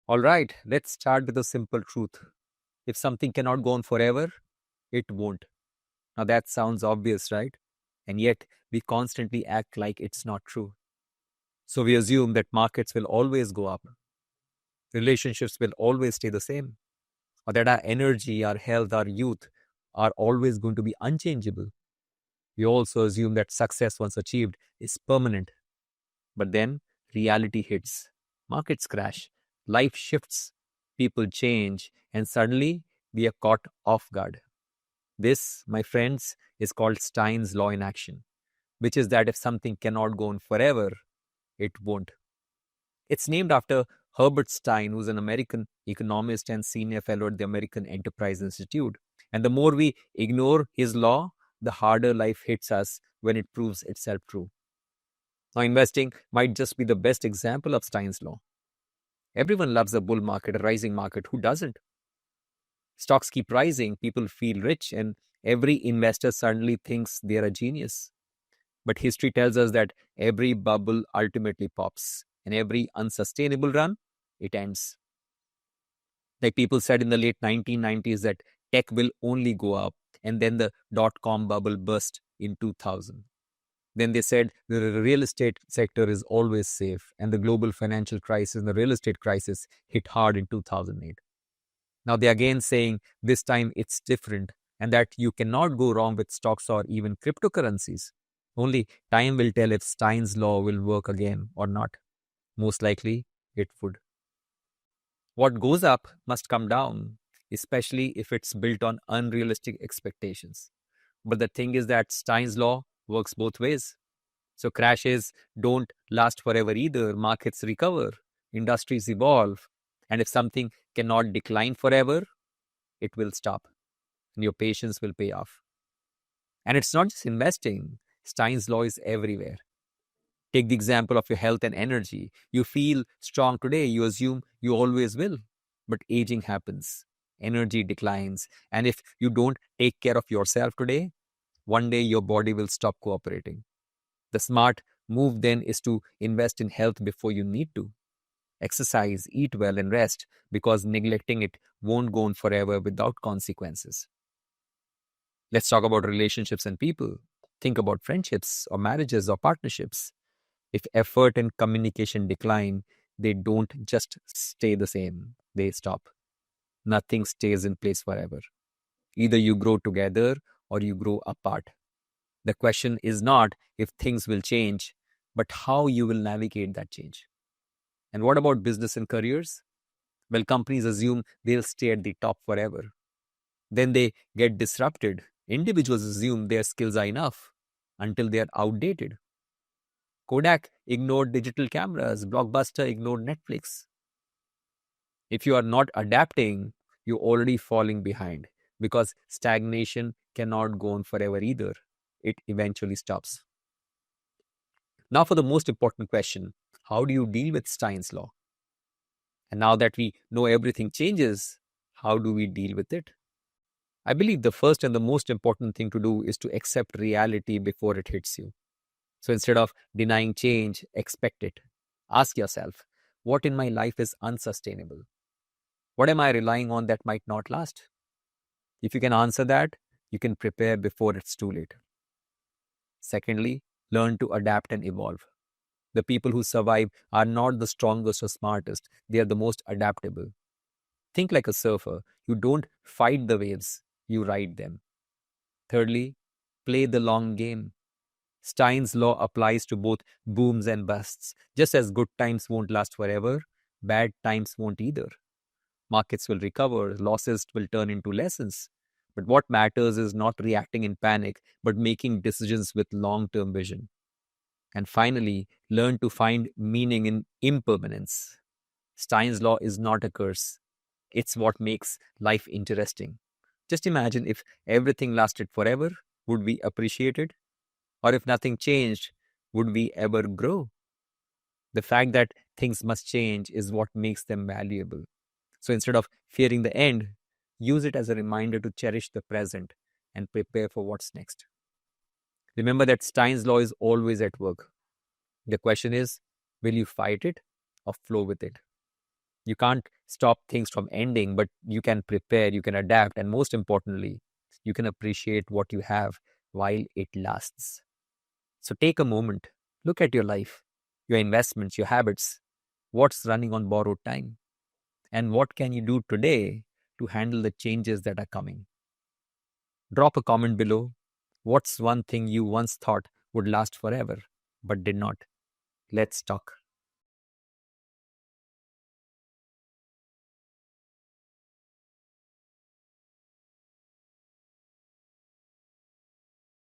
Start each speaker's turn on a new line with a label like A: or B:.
A: All right, let's start with a simple truth. If something cannot go on forever, it won't. Now that sounds obvious, right? And yet we constantly act like it's not true. So we assume that markets will always go up, relationships will always stay the same, or that our energy, our health, our youth are always going to be unchangeable. We also assume that success once achieved is permanent. But then reality hits, markets crash, life shifts, people change, and suddenly we are caught off guard. This, my friends, is called Stein's law in action, which is that if something cannot go on forever, it won't. It's named after Herbert Stein, who's an American economist and senior fellow at the American Enterprise Institute. And the more we ignore his law, the harder life hits us when it proves itself true. Now, investing might just be the best example of Stein's law. Everyone loves a bull market, a rising market. Who doesn't? Stocks keep rising, people feel rich, and every investor suddenly thinks they are a genius. But history tells us that every bubble ultimately pops, and every unsustainable run, it ends. Like people said in the late 1990s that tech will only go up, and then the dot-com bubble burst in 2000. Then they said the real estate sector is always safe, and the global financial crisis and the real estate crisis hit hard in 2008. Now they're again saying this time it's different, and that you cannot go wrong with stocks or even cryptocurrencies. Only time will tell if Stein's law will work again or not. Most likely, it would. What goes up must come down, especially if it's built on unrealistic expectations. But the thing is that Stein's law works both ways. So crashes don't last forever either. Markets recover, industries evolve, and if something cannot decline forever, it will stop, and your patience will pay off. And it's not just investing. Stein's law is everywhere. Take the example of your health and energy. You feel strong today, you assume you always will. But aging happens, energy declines, and if you don't take care of yourself today, one day your body will stop cooperating. The smart move then is to invest in health before you need to. Exercise, eat well, and rest because neglecting it won't go on forever without consequences. Let's talk about relationships and people. Think about friendships or marriages or partnerships. If effort and communication decline, they don't just stay the same, they stop. Nothing stays in place forever. Either you grow together or you grow apart. The question is not if things will change, but how you will navigate that change. And what about business and careers? Well, companies assume they'll stay at the top forever. Then they get disrupted. Individuals assume their skills are enough until they are outdated. Kodak ignored digital cameras, Blockbuster ignored Netflix. If you are not adapting, you're already falling behind because stagnation cannot go on forever either. It eventually stops. Now, for the most important question, how do you deal with Stein's law? And now that we know everything changes, how do we deal with it? I believe the first and the most important thing to do is to accept reality before it hits you. So instead of denying change, expect it. Ask yourself, what in my life is unsustainable? What am I relying on that might not last? If you can answer that, you can prepare before it's too late. Secondly, learn to adapt and evolve. The people who survive are not the strongest or smartest, they are the most adaptable. Think like a surfer. You don't fight the waves, you ride them. Thirdly, play the long game. Stein's law applies to both booms and busts. Just as good times won't last forever, bad times won't either. Markets will recover, losses will turn into lessons. But what matters is not reacting in panic, but making decisions with long term vision. And finally, learn to find meaning in impermanence. Stein's law is not a curse, it's what makes life interesting. Just imagine if everything lasted forever, would we appreciate it? Or if nothing changed, would we ever grow? The fact that things must change is what makes them valuable. So instead of fearing the end, use it as a reminder to cherish the present and prepare for what's next. Remember that Stein's law is always at work. The question is, will you fight it or flow with it? You can't stop things from ending, but you can prepare, you can adapt, and most importantly, you can appreciate what you have while it lasts. So take a moment, look at your life, your investments, your habits, what's running on borrowed time, and what can you do today to handle the changes that are coming. Drop a comment below. What's one thing you once thought would last forever but did not? Let's talk.